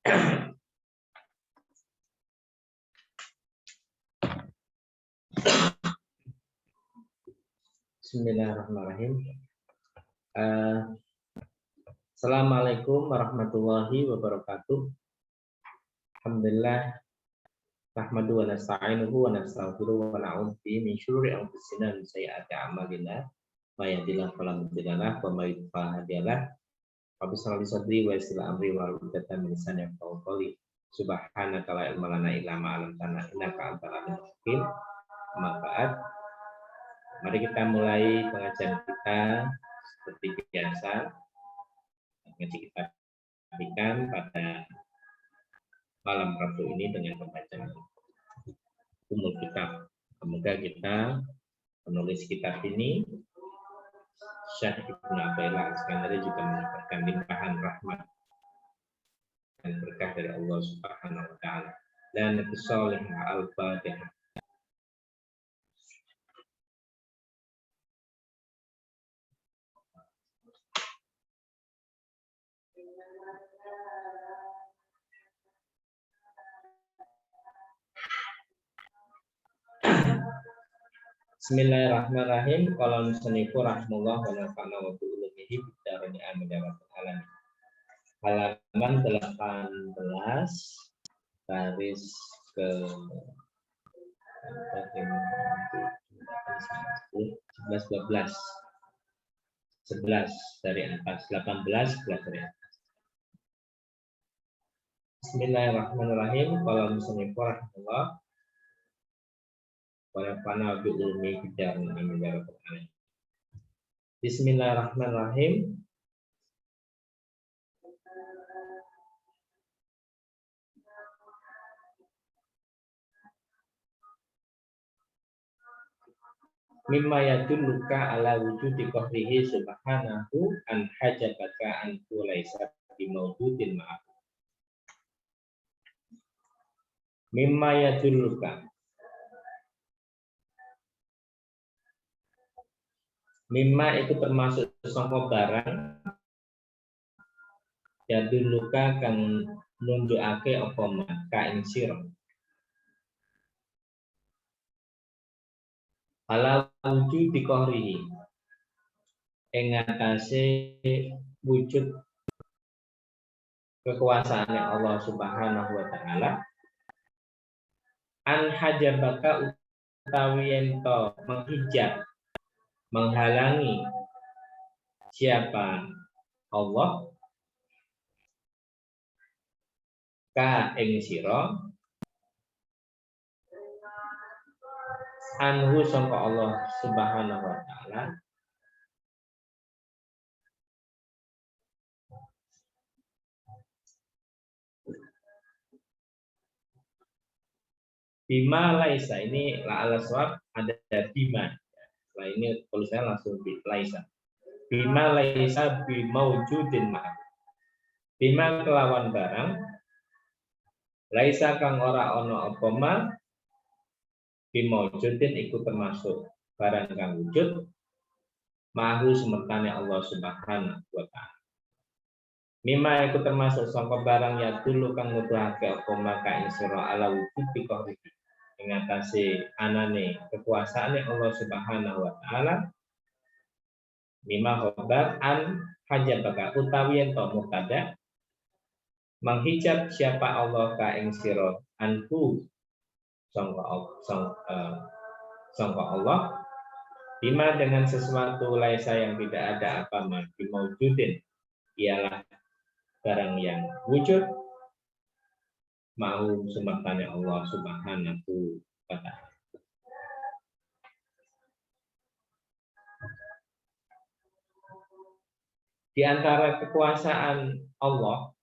Bismillahirrahmanirrahim. Assalamualaikum warahmatullahi wabarakatuh. Alhamdulillah. Nahmadu wa nasta'inuhu wa nastaghfiruhu wa na'udzu bihi min syururi anfusina wa min sayyiati a'malina. May yahdihillahu fala mudilla lahu wa may yudlil fala hadiya lahu. Rabbi shrah li sadri wa yassir li amri wahlul 'uqdatam min lisani yafqahu qawli. Subhanaka la ilma lana illa ma 'allamtana innaka antal alimul hakim. Amma ba'd. Mari kita mulai pengajian kita seperti biasa. Ngaji kita berikan pada malam Rabu ini dengan pembacaan umum kitab. Semoga kita penulis kitab ini Syekh Ibnu Athaillah Al-Iskandari juga menyampaikan limpahan rahmat dan berkah dari Allah Subhanahu wa taala. Dan Bismillahirrahmanirrahim. Al-Fatihah. Bismillahirrahmanirrahim. Qala musanifu rahimahullah wa nafa'ana wa bi'ulumihi bidarani amin ya rabbal alamin. Halaman 18 baris ke 11 dari atas 18 11 dari atas. Bismillahirrahmanirrahim. Qala musanifu rahimahullah Bismillahirrahmanirrahim. Mimma yadulluka ala wujudi qahrihi subhanahu an hajabaka an laisa bimawjudin ma'ah. Mimma yadulluka, mimma itu termasuk sangka barang yadulluka kang nunjukake apa maka ing sira ala wujudi qahrihi ing atase wujud kekuasaane Allah Subhanahu wa taala an hajabaka utawi ento menghijab menghalangi siapa Allah ka ing sira anhu sangka Allah Subhanahu wa taala bima laisa, ini la ala swab ada bima. Nah ini tulisannya langsung laisa. Bima laisa bimaujudin ma'ah. Bima kelawan barang laisa kang ora ono apa ma bimaujudin iku termasuk barang kang wujud ma'ahu semertane Allah Subhanahu wa taala. Mima iku termasuk sangka barang ya dulu kang nuduhake apa maka ing sira ala wujud qahrihi ing atase anane kekuasaane Allah Subhanahu wa taala. Mima khobar an hajabaka utawi ento mubtada menghijab siapa Allah ka ing sira anhu sangka Allah bima dengan sesuatu laisa yang tidak ada apa ma bimaujudin ialah barang yang wujud mau semertane Allah Subhanahu wa taala. Di antara kekuasaan Allah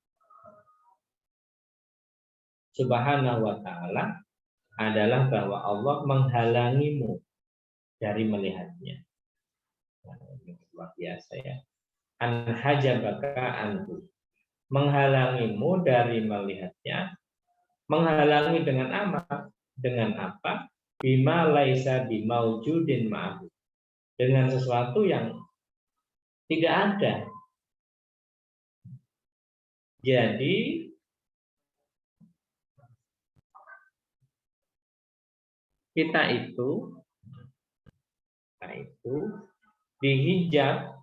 Subhanahu wa taala adalah bahwa Allah menghalangimu dari melihatnya. Ini luar biasa ya. An hajabaka anhu, menghalangimu dari melihatnya. Menghalangi dengan apa? Dengan apa? Bima laisa bimaujudin ma'ahu, dengan sesuatu yang tidak ada. Jadi kita itu dihijab,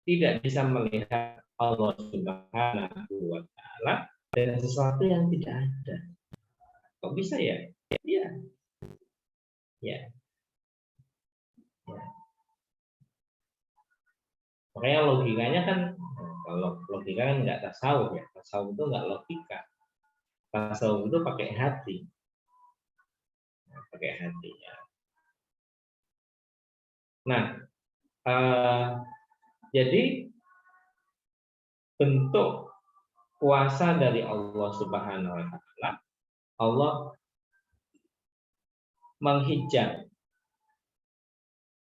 tidak bisa melihat Allah Subhanahu wa Ta'ala dengan sesuatu yang tidak ada. Kok bisa ya? Iya. Ya. Makanya logikanya kan, kalau logika kan nggak tasawuf ya. Tasawuf itu nggak logika. Tasawuf itu pakai hati. Pakai hatinya. Nah, jadi bentuk kuasa dari Allah Subhanahu wa Ta'ala, Allah menghijab,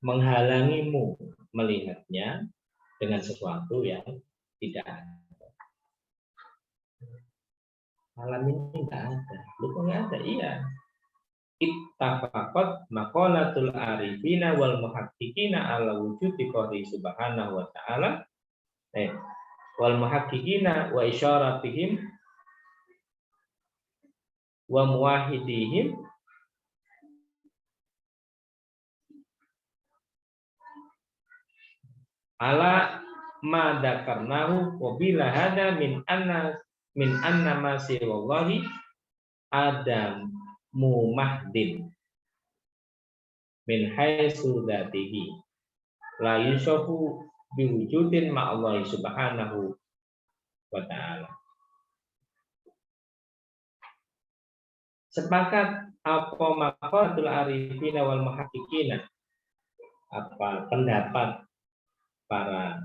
menghalangimu melihatnya dengan sesuatu yang tidak ada. Alam ini nggak ada, lu nggak ada, iya. Ittafaqat maqalatul arifina wal muhaqqiqina ala wujudi qadri subhanahu wa ta'ala wal muhaqqiqina wa isyaratihim wa muwahhidihim ala ma dzakarnahu wa bila hada min anna ma siwallahi adam mumahdin min haitsu dzatihi la yusafu biwujudin ma'allahi subhanahu wa ta'ala. Sepakat apa maqalatul arifina wal muhaqqiqina, apa pendapat para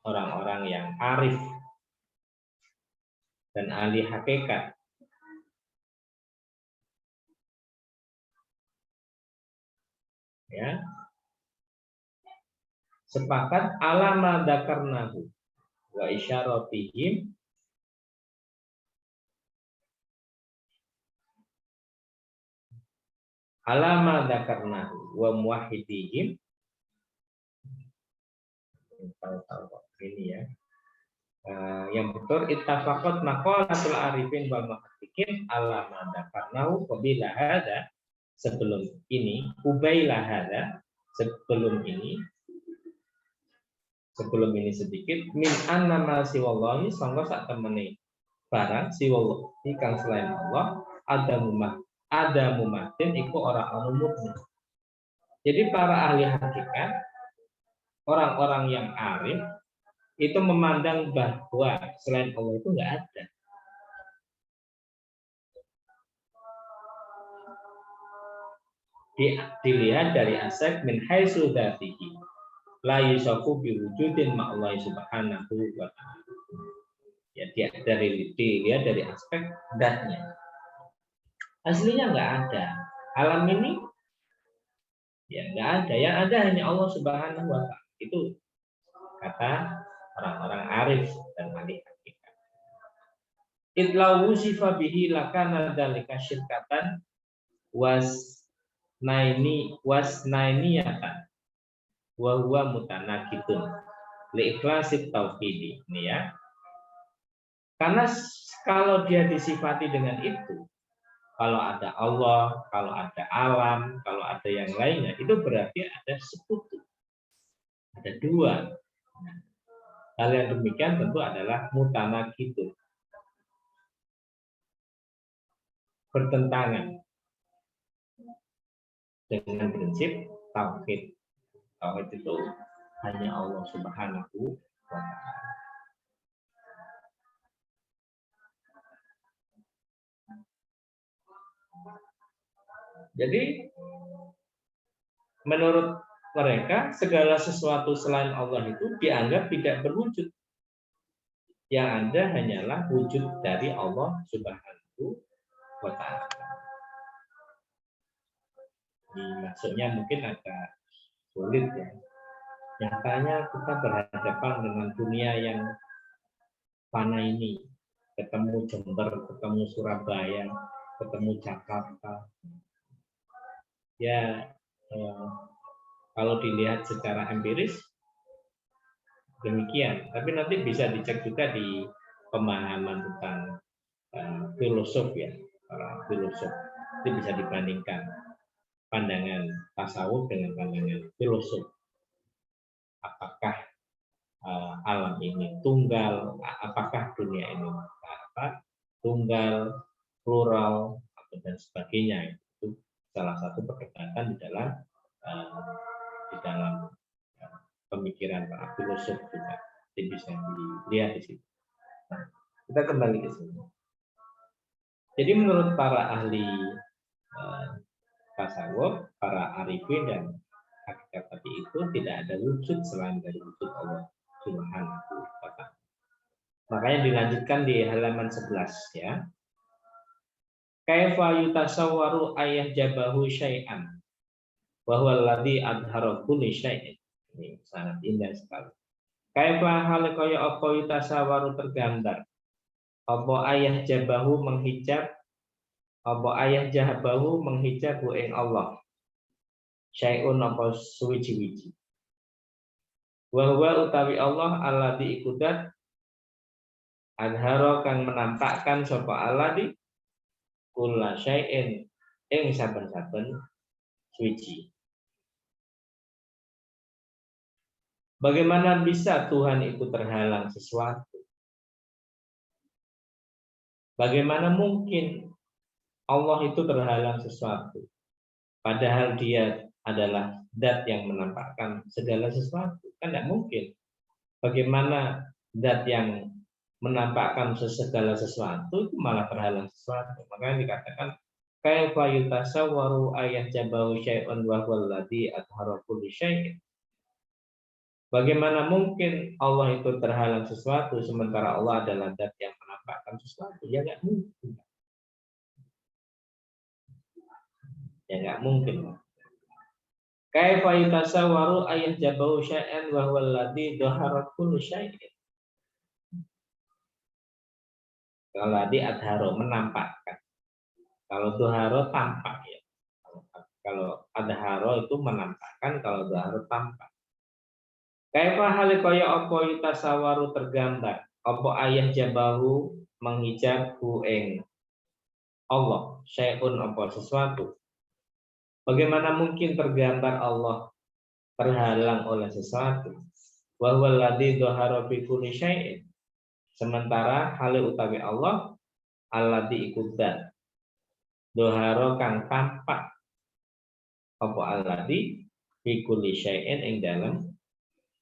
orang-orang yang arif dan ahli hakikat ya, sepakat alama dzakarnahu wa isyaratihim alama dzakarnahu wa muwahhidihim. Ini ya, yang betul ittafaqat maqalatul arifin wal muhaqqiqin alama dzakarnahu qabila hada, sebelum ini, ubaila hada, sebelum ini sedikit, min anna ma siwallahi, sangga sak temene barang siwallahi kang selain Allah ada mumatin iku ora ana murni. Jadi para ahli hakikat, orang-orang yang arif itu memandang bahwa selain Allah itu enggak ada. Dilihat dari aspek min haitsu dzatihi la yusafu biwujudin ma'allahi subhanahu wa ta'ala. Ya, dilihat dari aspek zatnya. Aslinya enggak ada. Alam ini ya enggak ada. Yang ada hanya Allah Subhanahu wa ta'ala. Itu kata orang-orang arif dan ahli hakikat. Idlau wusifa bihi lakana dzalika syirkatan wasnainiyatan wa huwa mutanaqidun li ikhlasit tauhidi. Ini ya. Karena kalau dia disifati dengan itu, kalau ada Allah, kalau ada alam, kalau ada yang lainnya, itu berarti ada sekutu. Ada dua. Hal yang demikian tentu adalah mutanaqidun, bertentangan dengan prinsip tauhid. Tauhid itu hanya Allah Subhanahu wa ta'ala. Jadi menurut mereka segala sesuatu selain Allah itu dianggap tidak berwujud. Yang ada hanyalah wujud dari Allah Subhanahu wa ta'ala. Maksudnya mungkin agak sulit ya. Nyatanya kita berhadapan dengan dunia yang fana ini. Ketemu Jember, ketemu Surabaya, ketemu Jakarta. Ya, kalau dilihat secara empiris demikian. Tapi nanti bisa dicek juga di pemahaman tentang filosof ya, para filosof. Itu bisa dibandingkan pandangan tasawuf dengan pandangan filosof. Apakah alam ini tunggal, apakah dunia ini tunggal, plural, dan sebagainya. Itu salah satu perdebatan di dalam pemikiran para filosof juga. Jadi bisa dilihat di situ. Nah, kita kembali ke sini. Jadi menurut para ahli tasawuf, para arifin dan hakikat tadi itu tidak ada wujud selain dari wujud Allah Subhanahu wa ta'ala. Makanya dilanjutkan di halaman 11 ya. Kaifa yutasawwaru ayah jabahu syai'an wa huwa alladzi adhara kulli syai'in. Ini sangat indah sekali. Kaifa hal kaya apa yutasawwaru tergambar. Apa ayah jabahu menghijab, apa ayah jabahu menghijab ing Allah. Syai'un apa suwiji-wiji. Wa huwa utawi Allah alladzi ikudat adhara kang menampakkan sapa alladzi kulla syai'in ing saben-saben suci. Bagaimana bisa Tuhan itu terhalang sesuatu? Bagaimana mungkin Allah itu terhalang sesuatu? Padahal dia adalah zat yang menampakkan segala sesuatu. Kan tidak mungkin. Bagaimana zat yang menampakkan segala sesuatu itu malah terhalang sesuatu? Makanya dikatakan kaifa yutasawwaru ayat jabahu syai'un wa huwa alladzi adhara kulli syai'in. Bagaimana mungkin Allah itu terhalang sesuatu sementara Allah adalah zat yang menampakkan sesuatu? Ya nggak mungkin. Ya nggak mungkin. Kaifa yutasawwaru ayat jabahu syai'an wa huwa alladzi dhahara kulli syai'in. Kalau tadi adharo menampakkan. Kalau dhahara tampak ya. Kalau adharo itu menampakkan, kalau dhahara tampak. Kaifa hal kaya apa yutasawwaru tergambar, apa ayah jabahu menghijab ing Allah, syai'un apa sesuatu. Bagaimana mungkin tergambar Allah terhalang oleh sesuatu? Wa huwa alladzi dhahara fi kulli syai'in. Sementara hal utawi Allah alladzi ikudan. Dhahara kang tampak apa alladzi fi kulli syai'in ing dalam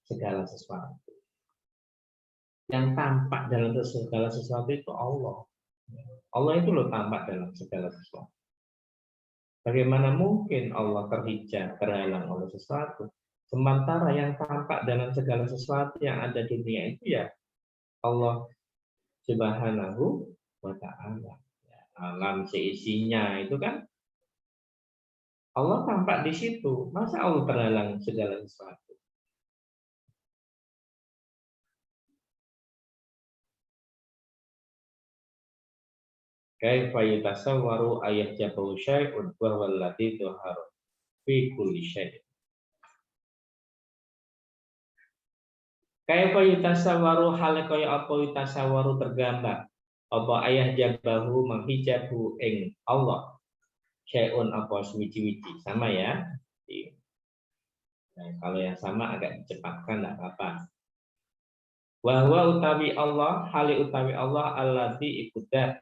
segala sesuatu. Yang tampak dalam segala sesuatu itu Allah. Allah itu loh tampak dalam segala sesuatu. Bagaimana mungkin Allah terhijab, terhalang oleh sesuatu? Sementara yang tampak dalam segala sesuatu yang ada di dunia itu ya Allah Subhanahu wa ta'ala. Alam seisinya itu kan Allah tampak di situ. Masa Allah terhalang segala sesuatu? Kaifa yutasawwaru ayat jabahu syai'un wa huwa alladzi dhahara fi kulli syai'. Kaifa yutasawwaru hal kaya apa yutasawwaru tergambar apa ayah jabahu menghijabu ing Allah syai'un apa suwiji-wiji. Sama ya. Nah, kalau yang sama agak dicepatkan tidak apa-apa. Wa huwa utawi Allah hali utawi Allah alladzi ikudat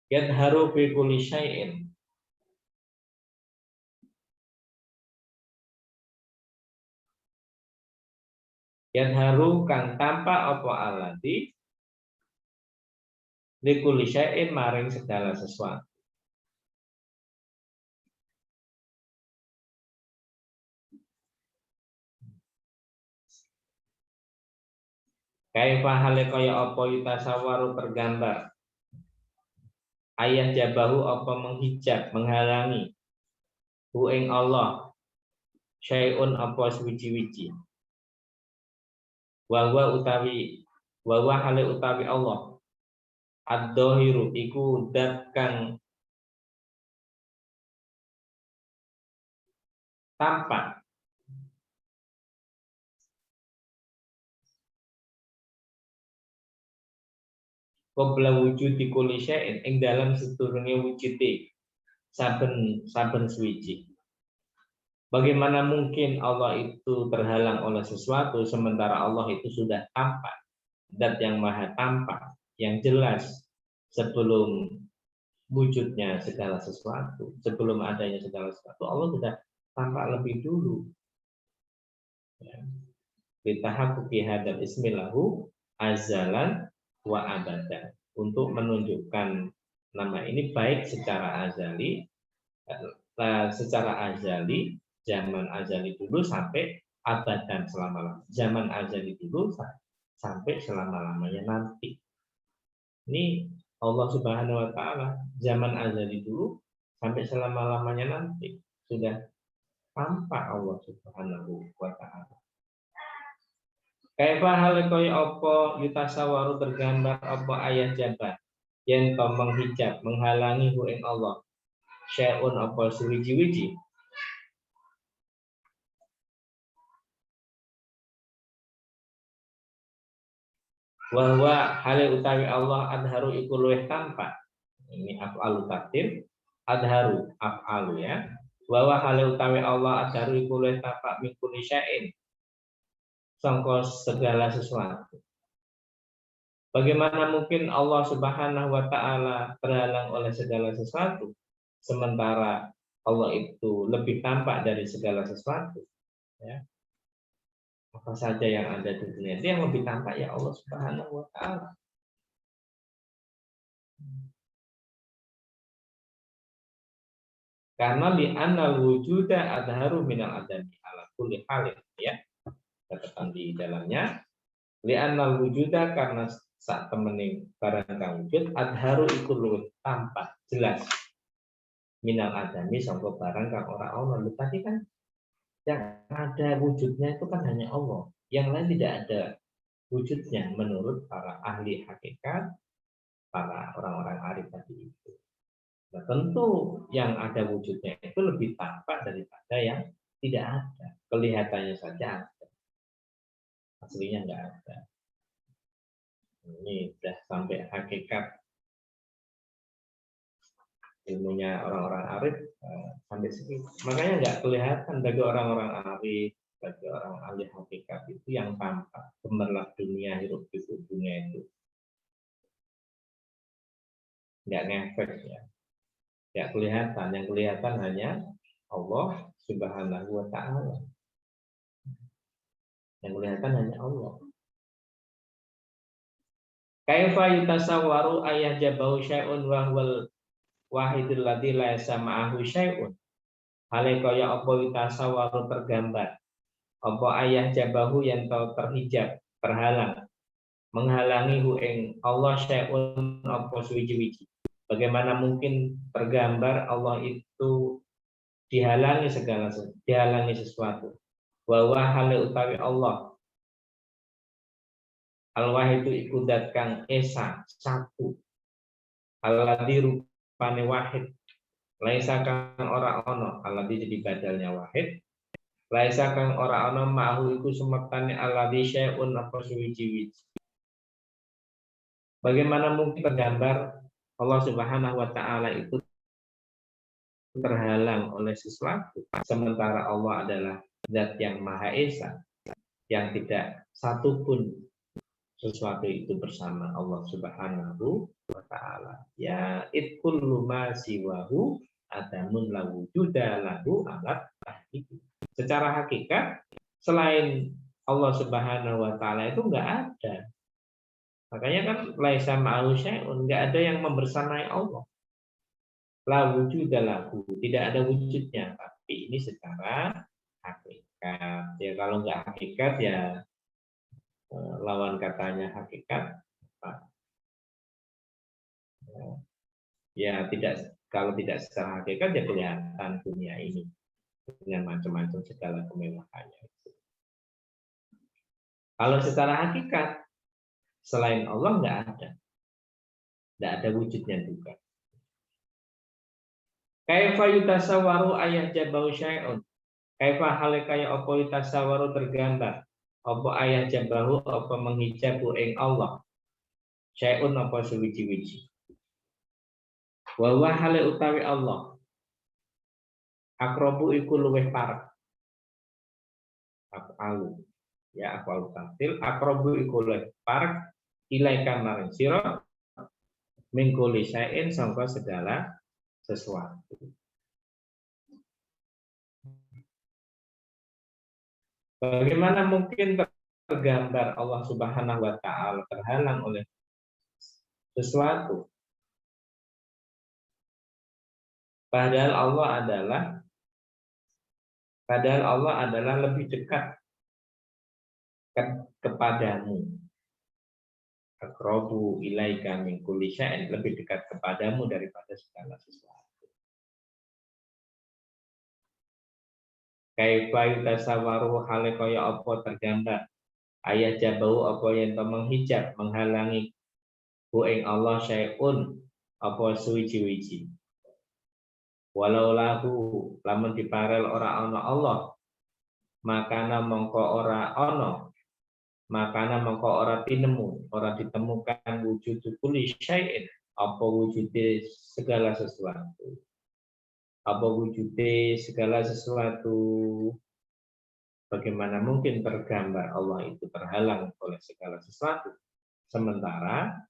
yadharu fi kulli syai'in. Yadharu kang tampak apa alladzi li kulli syai'in maring segala sesuatu. Kaifa hale kaya apa yutasawwaru tergambar ayah jabahu apa menghijab menghalangi hu ing Allah syai'un apa suwiji-wiji. Wa huwa hale utawi Allah ad-dhahiru iku dat kang tampak qabla wujudi kulli syai'in ing dalam sedurunge wujude saben suwiji. Bagaimana mungkin Allah itu terhalang oleh sesuatu sementara Allah itu sudah tampak, zat yang maha tampak, yang jelas sebelum wujudnya segala sesuatu, sebelum adanya segala sesuatu, Allah sudah tampak lebih dulu. Bitahaqquqi hadzal ismi lahu azalan wa abadan. Untuk menunjukkan nama ini baik secara azali, zaman azali dulu sampai abadan selama-lamanya. Zaman azali dulu sampai selama-lamanya nanti. Ini Allah Subhanahu wa taala zaman azali dulu sampai selama-lamanya nanti sudah tampak Allah Subhanahu wa taala. Kaifa hal kaya apa yutasawaru tergambar apa ayat jabat yen to menghijab menghalangi hu ing Allah syai'un apa suwiji-wiji. Wahwa hale utawi Allah adharu iku luwih tampak. Ini af'alu takdir, adharu af'alu ya. Wahwa hale utawi Allah adharu iku luwih tampak min kulli syai'in sangka segala sesuatu. Bagaimana mungkin Allah Subhanahu wa taala terhalang oleh segala sesuatu sementara Allah itu lebih tampak dari segala sesuatu, ya. Apa saja yang ada di dunia itu yang lebih tampak ya Allah Subhanahu wa taala. Karena li annal wujuda adharu minal adami ala kulli halin, ya. Catatan di dalamnya li annal wujuda karena saat temening barang kang wujud adharu itu luwih tampak jelas minal adami sangka barang kang ora ono. Tadi kan yang ada wujudnya itu kan hanya Allah, yang lain tidak ada wujudnya menurut para ahli hakikat, para orang-orang arif tadi itu. Nah, tentu yang ada wujudnya itu lebih tampak daripada yang tidak ada. Kelihatannya saja ada, aslinya nggak ada. Ini sudah sampai hakikat ilmunya orang-orang arif sampai segitu. Makanya nggak kelihatan bagi orang-orang arif, bagi orang ahli hakikat itu yang tampak gemerlap dunia, hirup pikuk dunia itu nggak ngefek ya, nggak kelihatan. Yang kelihatan hanya Allah Subhanahu wa taala. Yang kelihatan hanya Allah. Kaifa yutasawwaru ayah jabahu syai'un wa huwal wahidul ladzi la yasma'ahu syai'un. Hale kaya apa yutasawwaru tergambar apa ayah jabahu yang terhijab, terhalang, menghalangi hu ing Allah syai'un apa suwiji-wiji. Bagaimana mungkin tergambar Allah itu dihalangi sesuatu. Wa hale utawi Allah al-wahid iku zat kang esa satu. Alladzi rupane wahid. Laisa kang ora ono, alladzi jadi badalnya wahid. Laisa kang ora ono ma'hu iku semertane alladzi syai'un apa suwiji-wiji. Bagaimana mungkin tergambar Allah Subhanahu wa taala itu terhalang oleh sesuatu sementara Allah adalah zat yang maha esa, yang tidak satupun sesuatu itu bersama Allah Subhanahu wa taala. Ya itkullu ma siwahu adamun la wujuda lahu alat tahqiq. Secara hakikat selain Allah Subhanahu wa taala itu enggak ada. Makanya kan laisa ma'ahu syai'un, enggak ada yang membersamai Allah. La wujuda lahu, tidak ada wujudnya, tapi ini secara hakikat. Ya kalau enggak hakikat ya lawan katanya hakikat ya tidak, kalau tidak secara hakikat ya kelihatan dunia ini dengan macam-macam segala kemewahannya. Kalau secara hakikat selain Allah nggak ada wujudnya juga. Kaifa yutasawwaru ayah jabahu syai'un. Kaifa hale kaya apa yutasawwaru tergambar apa ayah jabahu apa menghijabu ing Allah syai'un apa suwiji-wiji. Wa huwa hale utawi Allah akrobu iku luweh parek. Alu ya aku tafsir akrobu iku luweh parek ilaika maring sira mingkuli syai'in sangka segala sesuatu. Bagaimana mungkin tergambar Allah Subhanahu wa taala terhalang oleh sesuatu? Padahal Allah adalah lebih dekat kepadamu. Aqrabu ilaika min kulli syai'in, lebih dekat kepadamu daripada segala sesuatu. Kaifa yutasawaru hale kaya apa tergambar ayat jabau apa yang menghijab menghalangi ku ing Allah syai'un apa suwiji-wiji. Walau lahu lamun diparel ora ana Allah makana mongko ora ana makana mongko ora tinemu ora ditemukan wujud kulli syai'in apa wujude segala sesuatu. Apa wujude segala sesuatu. Bagaimana mungkin tergambar Allah itu terhalang oleh segala sesuatu. Sementara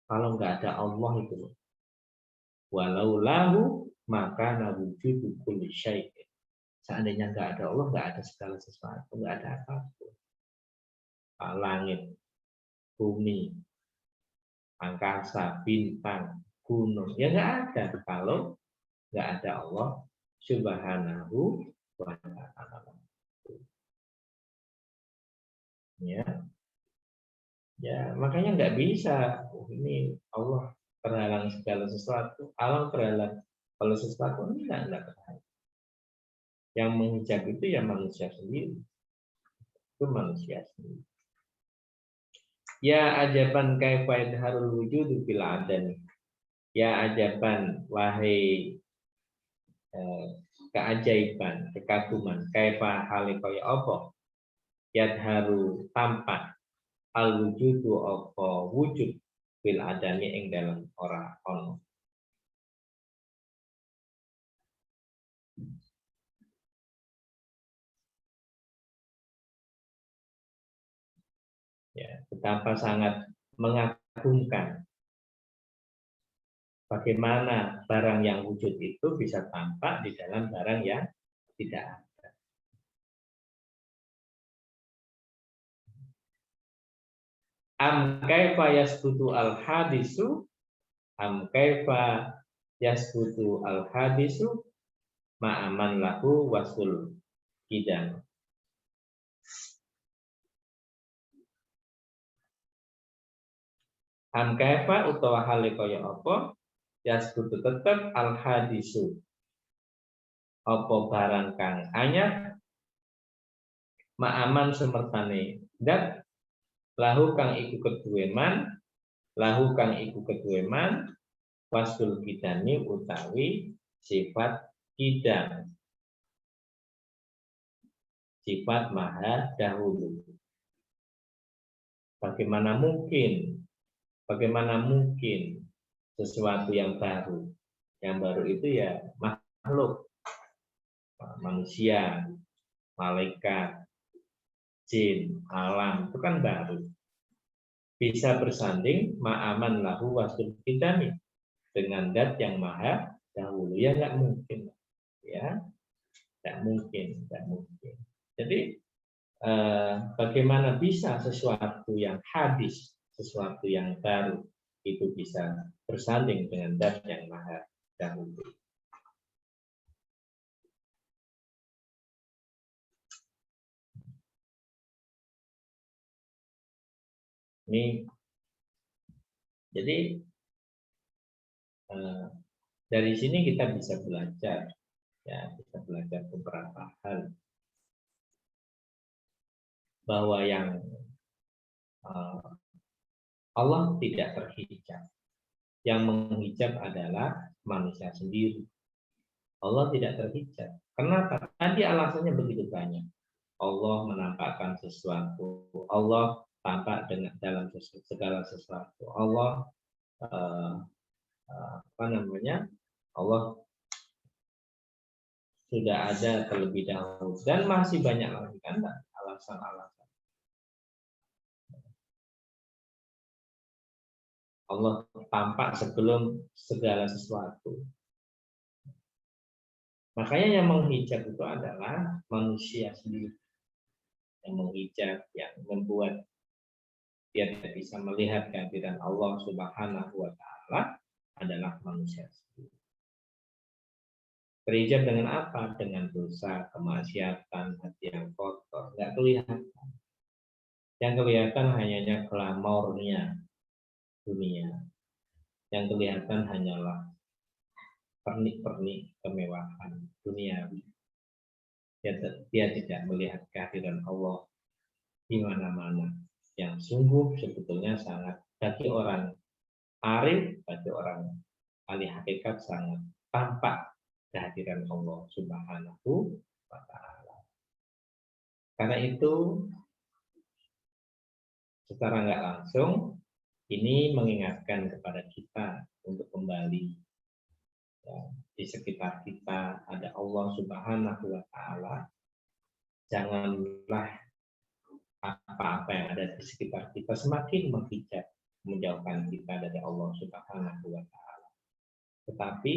kalau nggak ada Allah itu, walau lahu maka wujudu kulli syai'in. Seandainya nggak ada Allah, nggak ada segala sesuatu, nggak ada apapun. Langit, bumi, angkasa, bintang, gunung, ya nggak ada kalau nggak ada Allah Subhanahu wa ta'ala. Ya, makanya nggak bisa. Ini Allah terhalang segala sesuatu. Allah terhalang kalau sesuatu ini nggak terhalang. Yang menghijab itu ya manusia sendiri. Itu manusia sendiri. Ya ajaban kaifa yadharul wujudu bil adami. Ya ajaban wahai keajaiban, kekaguman, kaifa hale kaya apa? Yadharu tampak al wujudu apa wujud bil adami ing dalam ora ono. Ya, betapa sangat mengagumkan bagaimana barang yang wujud itu bisa tampak di dalam barang yang tidak ada. Am kaifa yasbutu al hadisu am kaifa yasbutu al hadisu ma'aman lahu wasul kidam. Am kaifa utawa hale kaya apa yasbutu tetep al hadisu apa barang kang anyar ma'aman semertane dat lahu kang iku keduwe man wasul kidani utawi sifat kidam, sifat maha dahulu. Bagaimana mungkin sesuatu yang baru? Yang baru itu ya makhluk, manusia, malaikat, jin, alam, itu kan baru. Bisa bersanding ma'aman lahu wasul kidani dengan dat yang maha dahulu. Ya nggak mungkin. Ya, nggak mungkin. Jadi bagaimana bisa sesuatu yang hadis, sesuatu yang baru itu bisa bersanding dengan dat yang maha dahulu. Ini jadi dari sini kita bisa belajar, ya, bisa belajar beberapa hal bahwa yang Allah tidak terhijab, yang menghijab adalah manusia sendiri. Allah tidak terhijab. Kenapa? Tadi alasannya begitu banyak. Allah menampakkan sesuatu, Allah tampak dalam segala sesuatu. Allah Allah sudah ada terlebih dahulu dan masih banyak lagi kan alasan-alasan. Allah tampak sebelum segala sesuatu. Makanya yang menghijab itu adalah manusia sendiri. Yang menghijab, yang membuat dia tidak bisa melihat kehadiran Allah Subhanahu wa Ta'ala adalah manusia sendiri. Terhijab dengan apa? Dengan dosa, kemaksiatan, hati yang kotor, nggak kelihatan. Yang kelihatan hanya glamornya dunia. Yang kelihatan hanyalah pernik-pernik kemewahan dunia. Dia tidak melihat kehadiran Allah di mana-mana. Yang sungguh sebetulnya sangat bagi orang arif, bagi orang ahli hakikat sangat tampak kehadiran Allah Subhanahu wa Ta'ala. Karena itu secara nggak langsung ini mengingatkan kepada kita untuk kembali ya, di sekitar kita ada Allah Subhanahu wa Ta'ala. Janganlah apa-apa yang ada di sekitar kita semakin menghijab, menjauhkan kita dari Allah Subhanahu wa Ta'ala. Tetapi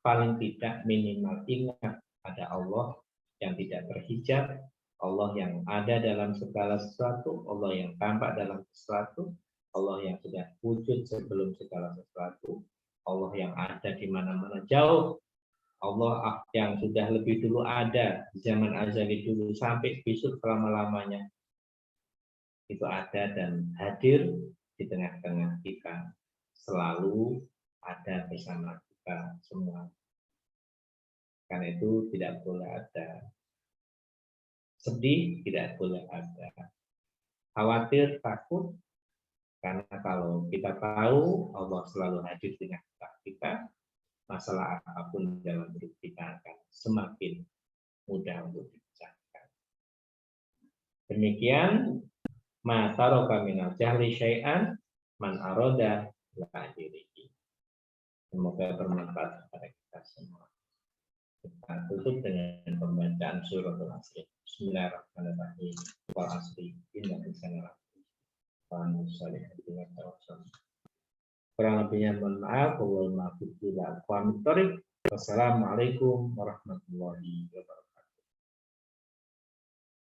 paling tidak minimal ingat ada Allah yang tidak terhijab, Allah yang ada dalam segala sesuatu, Allah yang tampak dalam sesuatu, Allah yang sudah wujud sebelum segala sesuatu, Allah yang ada di mana-mana jauh, Allah yang sudah lebih dulu ada di zaman azali dulu sampai besok selama-lamanya itu ada dan hadir di tengah-tengah kita, selalu ada bersama kita semua. Karena itu tidak boleh ada sedih, tidak boleh ada khawatir, takut. Karena kalau kita tahu Allah selalu hadir di tengah kita, masalah apapun dalam hidup kita akan semakin mudah untuk dipecahkan. Demikian ma taraka minal jahli syai'an man aroda lahirihi. Semoga bermanfaat kepada kita semua. Kita tutup dengan pembacaan surah Al-Asr. Bismillahirrahmanirrahim. Wal asri inna insana lafi kurang lebihnya mohon maaf. Wassalamualaikum warahmatullahi wabarakatuh.